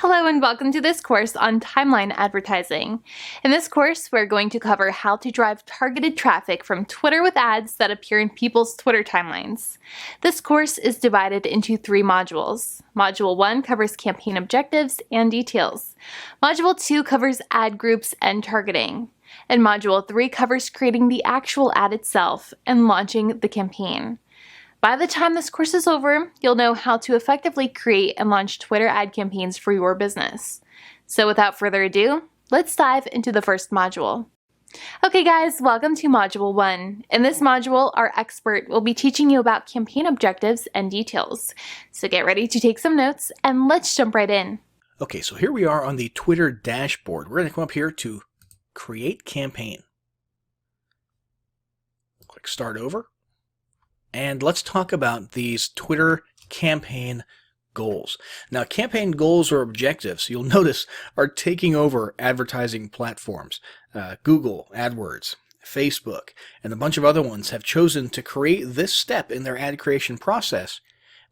Hello and welcome to this course on timeline advertising. In this course, we're going to cover how to drive targeted traffic from Twitter with ads that appear in people's Twitter timelines. This course is divided into 3 modules. Module 1 covers campaign objectives and details. Module 2 covers ad groups and targeting. And Module 3 covers creating the actual ad itself and launching the campaign. By the time this course is over, you'll know how to effectively create and launch Twitter ad campaigns for your business. So without further ado, let's dive into the first module. Okay guys, welcome to Module 1. In this module, our expert will be teaching you about campaign objectives and details. So get ready to take some notes and let's jump right in. Okay, so here we are on the Twitter dashboard. We're going to come up here to Create Campaign. Click Start Over. And let's talk about these Twitter campaign goals. Now, campaign goals or objectives, you'll notice, are taking over advertising platforms. Google, AdWords, Facebook, and a bunch of other ones have chosen to create this step in their ad creation process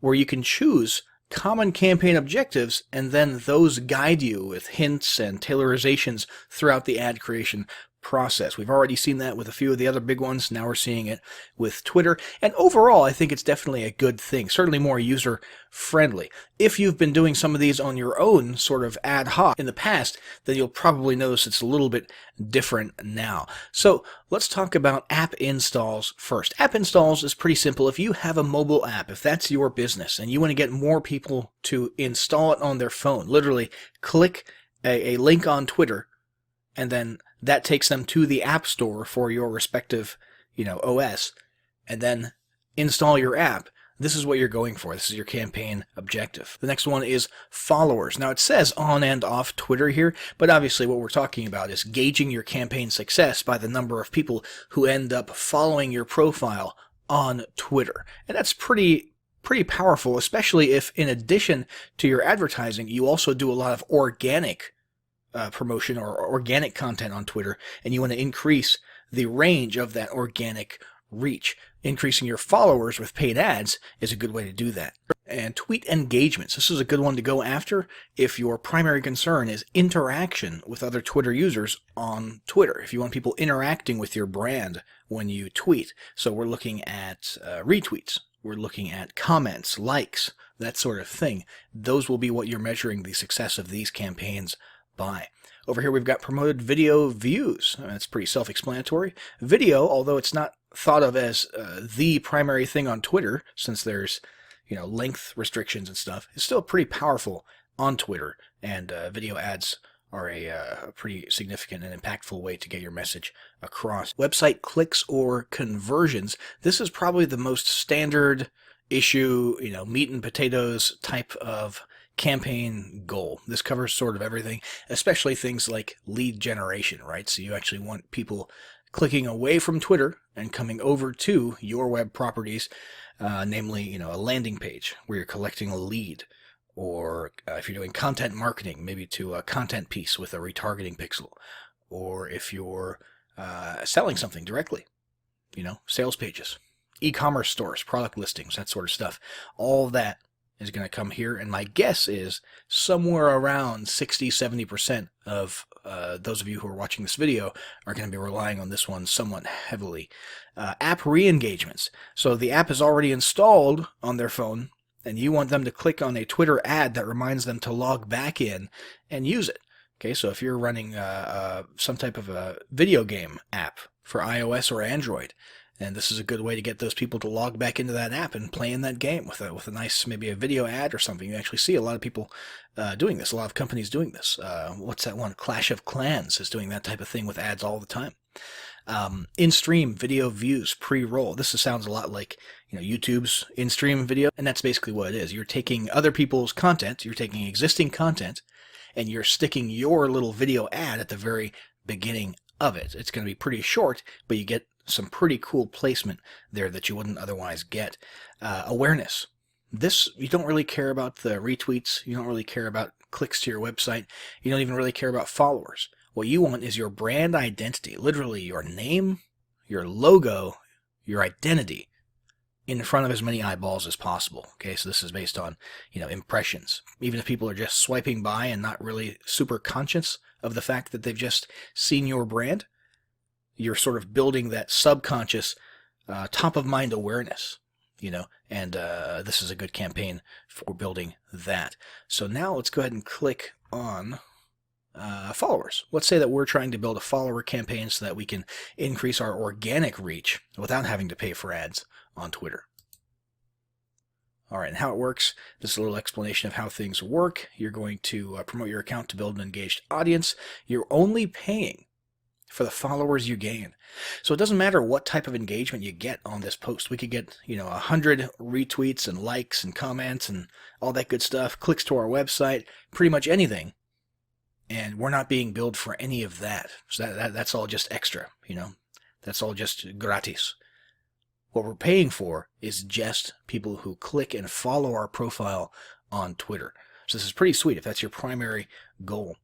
where you can choose common campaign objectives and then those guide you with hints and tailorizations throughout the ad creation process. We've already seen that with a few of the other big ones. Now we're seeing it with Twitter. And overall, I think it's definitely a good thing, certainly more user-friendly. If you've been doing some of these on your own, sort of ad hoc in the past, then you'll probably notice it's a little bit different now. So let's talk about app installs first. App installs is pretty simple. If you have a mobile app, if that's your business, and you want to get more people to install it on their phone, literally click a link on Twitter, and then that takes them to the App Store for your respective, OS, and then install your app. This is what you're going for. This is your campaign objective. The next one is followers. Now, it says on and off Twitter here, but obviously what we're talking about is gauging your campaign success by the number of people who end up following your profile on Twitter. And that's pretty powerful, especially if in addition to your advertising, you also do a lot of organic promotion or organic content on Twitter, and you want to increase the range of that organic reach. Increasing your followers with paid ads is a good way to do that. And tweet engagements. This is a good one to go after if your primary concern is interaction with other Twitter users on Twitter. If you want people interacting with your brand when you tweet. So we're looking at retweets. We're looking at comments, likes, that sort of thing. Those will be what you're measuring the success of these campaigns by. Over here we've got promoted video views. That's pretty self-explanatory. Video, although it's not thought of as the primary thing on Twitter, since there's length restrictions and stuff, is still pretty powerful on Twitter, and video ads are a pretty significant and impactful way to get your message across. Website clicks or conversions. This is probably the most standard issue, meat and potatoes type of campaign goal. This covers sort of everything, especially things like lead generation, right? So you actually want people clicking away from Twitter and coming over to your web properties, namely, a landing page where you're collecting a lead, or if you're doing content marketing, maybe to a content piece with a retargeting pixel, or if you're selling something directly, sales pages, e-commerce stores, product listings, that sort of stuff. All that is going to come here, and my guess is somewhere around 60-70% of those of you who are watching this video are going to be relying on this one somewhat heavily. App re-engagements. So the app is already installed on their phone, and you want them to click on a Twitter ad that reminds them to log back in and use it. Okay, so if you're running some type of a video game app for iOS or Android, and this is a good way to get those people to log back into that app and play in that game with a nice, maybe a video ad or something. You actually see a lot of people doing this, a lot of companies doing this. What's that one? Clash of Clans is doing that type of thing with ads all the time. In-stream video views, pre-roll. This sounds a lot like YouTube's in-stream video, and that's basically what it is. You're taking other people's content, you're taking existing content, and you're sticking your little video ad at the very beginning of it. It's going to be pretty short, but you get some pretty cool placement there that you wouldn't otherwise get. Awareness. This, you don't really care about the retweets. You don't really care about clicks to your website. You don't even really care about followers. What you want is your brand identity, literally your name, your logo, your identity in front of as many eyeballs as possible. Okay, so this is based on, impressions. Even if people are just swiping by and not really super conscious of the fact that they've just seen your brand, you're sort of building that subconscious, top of mind awareness, and this is a good campaign for building that. So now let's go ahead and click on followers. Let's say that we're trying to build a follower campaign so that we can increase our organic reach without having to pay for ads on Twitter. All right, and how it works, this is a little explanation of how things work. You're going to promote your account to build an engaged audience. You're only paying for the followers you gain. So it doesn't matter what type of engagement you get on this post. We could get, 100 retweets and likes and comments and all that good stuff, clicks to our website, pretty much anything. And we're not being billed for any of that. So that's all just extra, That's all just gratis. What we're paying for is just people who click and follow our profile on Twitter. So this is pretty sweet if that's your primary goal.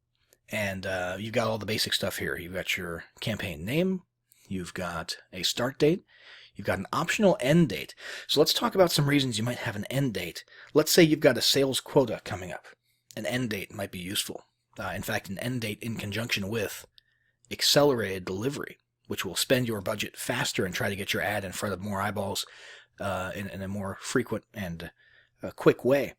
And you've got all the basic stuff here. You've got your campaign name. You've got a start date. You've got an optional end date. So let's talk about some reasons you might have an end date. Let's say you've got a sales quota coming up. An end date might be useful. In fact, an end date in conjunction with accelerated delivery, which will spend your budget faster and try to get your ad in front of more eyeballs in a more frequent and quick way.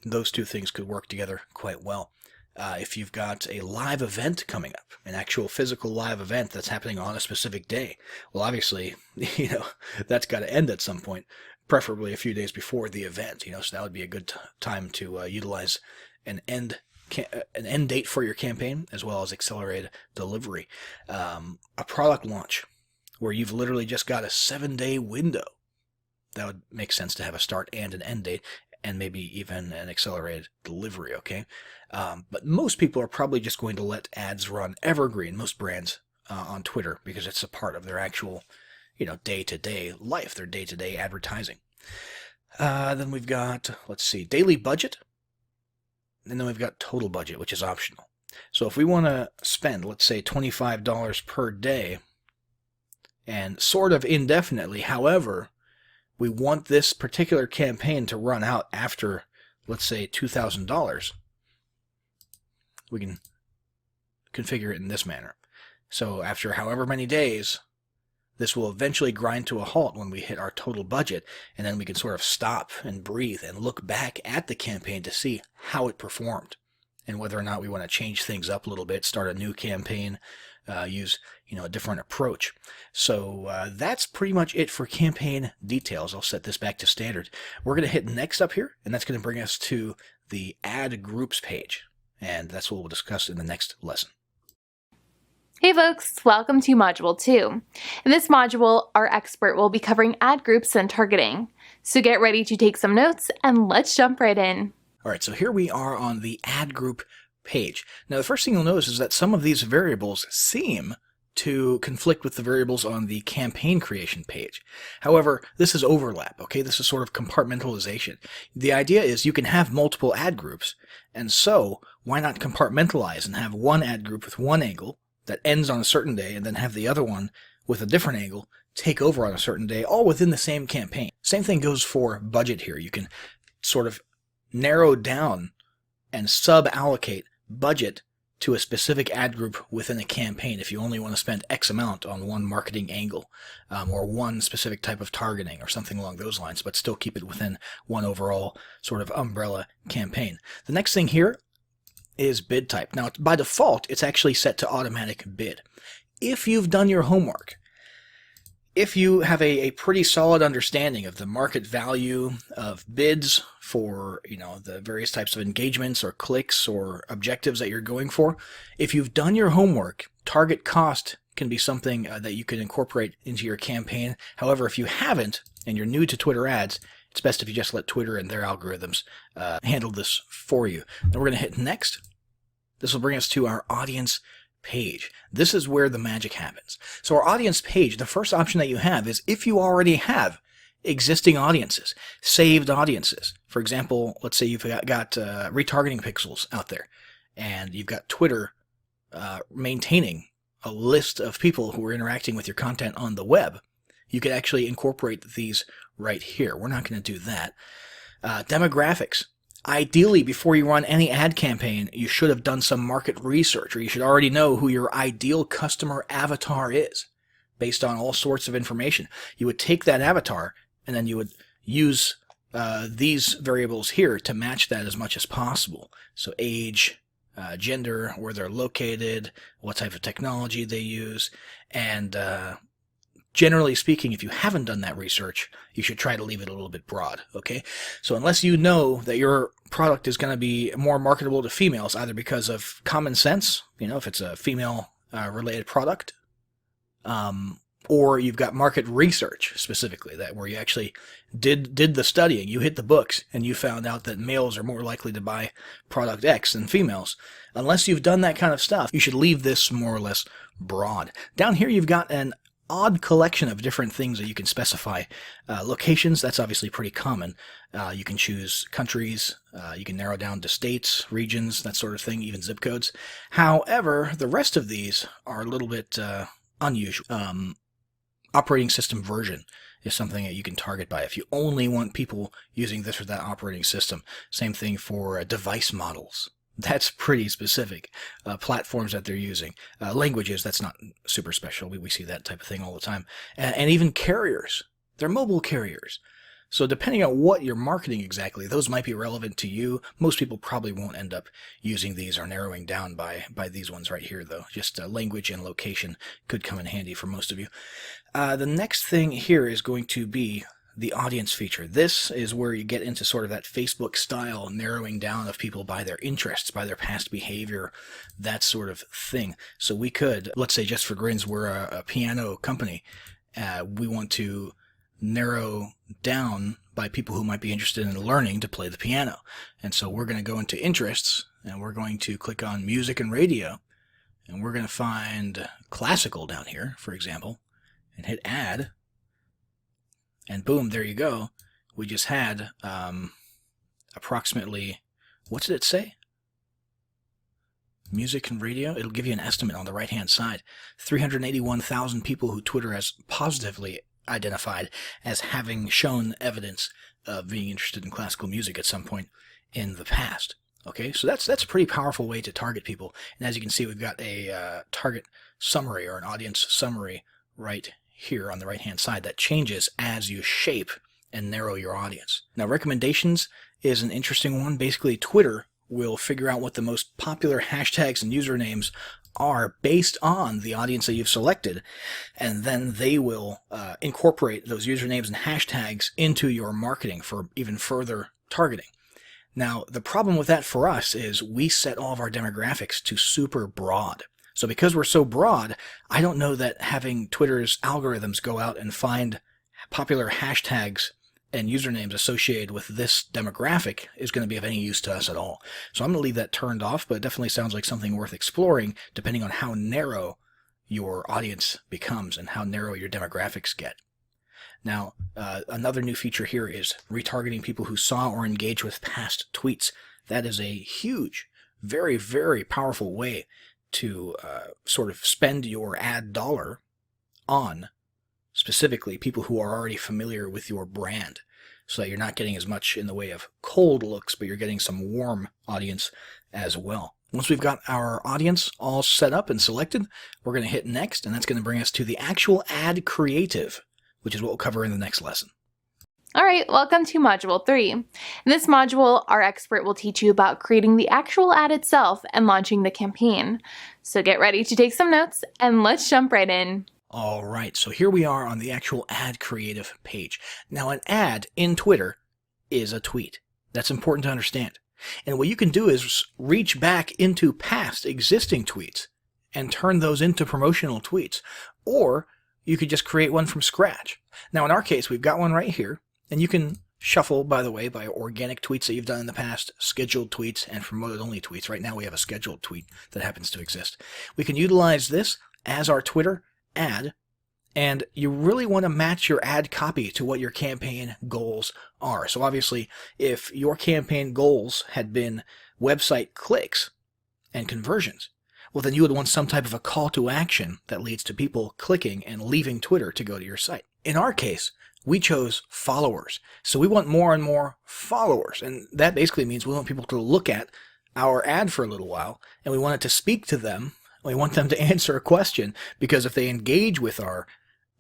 Those two things could work together quite well. If you've got a live event coming up, an actual physical live event that's happening on a specific day, well, obviously, that's got to end at some point, preferably a few days before the event. So that would be a good time to utilize an end date for your campaign, as well as accelerated delivery. A product launch where you've literally just got a 7-day window. That would make sense to have a start and an end date, and maybe even an accelerated delivery, okay? But most people are probably just going to let ads run evergreen, most brands on Twitter, because it's a part of their actual, day-to-day life, their day-to-day advertising. Then we've got, daily budget. And then we've got total budget, which is optional. So if we want to spend, let's say, $25 per day, and sort of indefinitely, however, we want this particular campaign to run out after, let's say, $2,000, we can configure it in this manner. So after however many days, this will eventually grind to a halt when we hit our total budget, and then we can sort of stop and breathe and look back at the campaign to see how it performed and whether or not we want to change things up a little bit, start a new campaign, use a different approach. So that's pretty much it for campaign details. I'll set this back to standard. We're going to hit next up here, and that's going to bring us to the Add Groups page, and that's what we'll discuss in the next lesson. Hey folks, welcome to Module 2. In this module, our expert will be covering ad groups and targeting. So get ready to take some notes and let's jump right in. All right, so here we are on the ad group page. Now the first thing you'll notice is that some of these variables seem to conflict with the variables on the campaign creation page. However, this is overlap, okay? This is sort of compartmentalization. The idea is you can have multiple ad groups, and so why not compartmentalize and have one ad group with one angle that ends on a certain day, and then have the other one with a different angle take over on a certain day, all within the same campaign. Same thing goes for budget here. You can sort of narrow down and sub-allocate budget to a specific ad group within a campaign if you only want to spend X amount on one marketing angle, or one specific type of targeting or something along those lines, but still keep it within one overall sort of umbrella campaign. The next thing here is bid type. Now, by default, it's actually set to automatic bid. If you've done your homework, if you have a pretty solid understanding of the market value of bids for, the various types of engagements or clicks or objectives that you're going for, if you've done your homework, target cost can be something that you can incorporate into your campaign. However, if you haven't and you're new to Twitter ads, it's best if you just let Twitter and their algorithms handle this for you. Then we're going to hit next. This will bring us to our audience page. This is where the magic happens. So our audience page, the first option that you have is if you already have existing audiences, saved audiences. For example, let's say you've got retargeting pixels out there, and you've got Twitter maintaining a list of people who are interacting with your content on the web. you could actually incorporate these right here. We're not going to do that. Demographics. Ideally, before you run any ad campaign, you should have done some market research, or you should already know who your ideal customer avatar is based on all sorts of information. You would take that avatar and then you would use these variables here to match that as much as possible. So age, gender, where they're located, what type of technology they use, and generally speaking, if you haven't done that research, you should try to leave it a little bit broad, okay? So unless you know that your product is going to be more marketable to females, either because of common sense, if it's a female related product, or you've got market research specifically, that where you actually did the studying, you hit the books, and you found out that males are more likely to buy product X than females. Unless you've done that kind of stuff, you should leave this more or less broad. Down here you've got an odd collection of different things that you can specify. Locations, that's obviously pretty common. You can choose countries, you can narrow down to states, regions, that sort of thing, even zip codes. However, the rest of these are a little bit unusual. Operating system version is something that you can target by if you only want people using this or that operating system. Same thing for device models. That's pretty specific. Platforms that they're using. Languages, that's not super special. We see that type of thing all the time. And even carriers. They're mobile carriers. So depending on what you're marketing exactly, those might be relevant to you. Most people probably won't end up using these or narrowing down by these ones right here, though. Just language and location could come in handy for most of you. The next thing here is going to be the audience feature. This is where you get into sort of that Facebook style narrowing down of people by their interests, by their past behavior, that sort of thing. So we could, let's say just for grins, we're a piano company. We want to narrow down by people who might be interested in learning to play the piano. And so we're going to go into interests, and we're going to click on music and radio, and we're going to find classical down here, for example, and hit add. And boom, there you go. We just had approximately, what did it say? Music and radio. It'll give you an estimate on the right-hand side. 381,000 people who Twitter has positively identified as having shown evidence of being interested in classical music at some point in the past. Okay, so that's a pretty powerful way to target people. And as you can see, we've got a target summary or an audience summary right here on the right-hand side that changes as you shape and narrow your audience. Now, recommendations is an interesting one. Basically, Twitter will figure out what the most popular hashtags and usernames are based on the audience that you've selected, and then they will incorporate those usernames and hashtags into your marketing for even further targeting. Now, the problem with that for us is we set all of our demographics to super broad. So because we're so broad, I don't know that having Twitter's algorithms go out and find popular hashtags and usernames associated with this demographic is going to be of any use to us at all. So I'm going to leave that turned off, but it definitely sounds like something worth exploring depending on how narrow your audience becomes and how narrow your demographics get. Now, another new feature here is retargeting people who saw or engaged with past tweets. That is a huge, very, very powerful way to sort of spend your ad dollar on specifically people who are already familiar with your brand, so that you're not getting as much in the way of cold looks, but you're getting some warm audience as well. Once we've got our audience all set up and selected, we're going to hit next, and that's going to bring us to the actual ad creative, which is what we'll cover in the next lesson. All right, welcome to Module 3. In this module, our expert will teach you about creating the actual ad itself and launching the campaign. So get ready to take some notes, and let's jump right in. All right, so here we are on the actual ad creative page. Now, an ad in Twitter is a tweet. That's important to understand. And what you can do is reach back into past existing tweets and turn those into promotional tweets. Or you could just create one from scratch. Now, in our case, we've got one right here. And you can shuffle, by the way, by organic tweets that you've done in the past, scheduled tweets, and promoted-only tweets. Right now we have a scheduled tweet that happens to exist. We can utilize this as our Twitter ad, and you really want to match your ad copy to what your campaign goals are. So obviously, if your campaign goals had been website clicks and conversions, well, then you would want some type of a call to action that leads to people clicking and leaving Twitter to go to your site. In our case, we chose followers. So we want more and more followers. And that basically means we want people to look at our ad for a little while, and we want it to speak to them. We want them to answer a question, because if they engage with our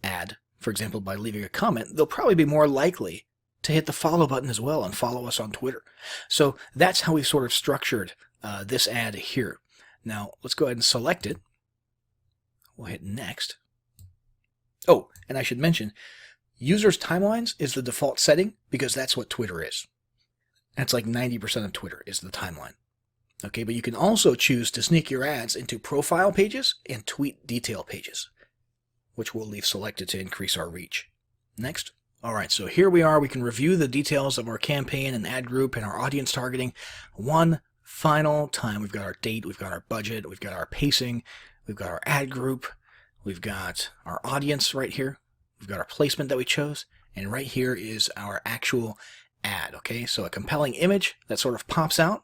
ad, for example, by leaving a comment, they'll probably be more likely to hit the follow button as well and follow us on Twitter. So that's how we sort of structured this ad here. Now, let's go ahead and select it. We'll hit next. Oh, and I should mention, users' timelines is the default setting because that's what Twitter is. That's like 90% of Twitter is the timeline. Okay, but you can also choose to sneak your ads into profile pages and tweet detail pages, which we'll leave selected to increase our reach. Next. All right, so here we are. We can review the details of our campaign and ad group and our audience targeting one final time. We've got our date, we've got our budget, we've got our pacing, we've got our ad group, we've got our audience right here, we've got our placement that we chose, and right here is our actual ad, okay? So a compelling image that sort of pops out,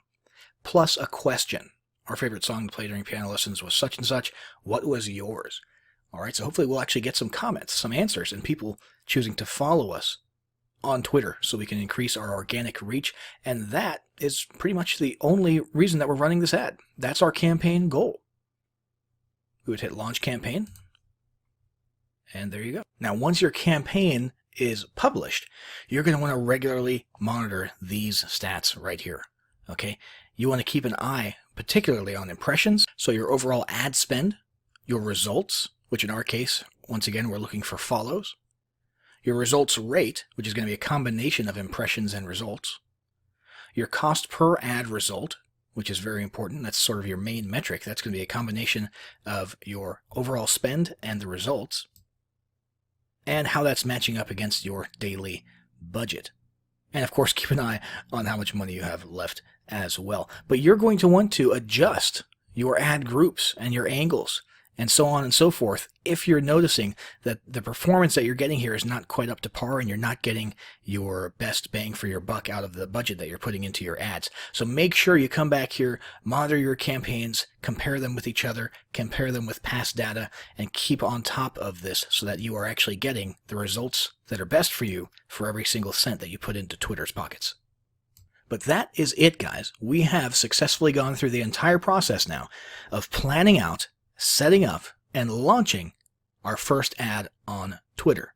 plus a question. Our favorite song to play during piano lessons was such and such. What was yours? All right, so hopefully we'll actually get some comments, some answers, and people choosing to follow us on Twitter so we can increase our organic reach. And that is pretty much the only reason that we're running this ad. That's our campaign goal. We would hit launch campaign. And there you go. Now, once your campaign is published, you're going to want to regularly monitor these stats right here. Okay? You want to keep an eye particularly on impressions, so your overall ad spend, your results, which in our case, once again, we're looking for follows, your results rate, which is going to be a combination of impressions and results, your cost per ad result, which is very important. That's sort of your main metric. That's going to be a combination of your overall spend and the results, and how that's matching up against your daily budget. And of course, keep an eye on how much money you have left as well. But you're going to want to adjust your ad groups and your angles and so on and so forth if you're noticing that the performance that you're getting here is not quite up to par and you're not getting your best bang for your buck out of the budget that you're putting into your ads. So make sure you come back here, monitor your campaigns, compare them with each other, compare them with past data, and keep on top of this so that you are actually getting the results that are best for you for every single cent that you put into Twitter's pockets. But that is it, guys. We have successfully gone through the entire process now of planning out, setting up, and launching our first ad on Twitter.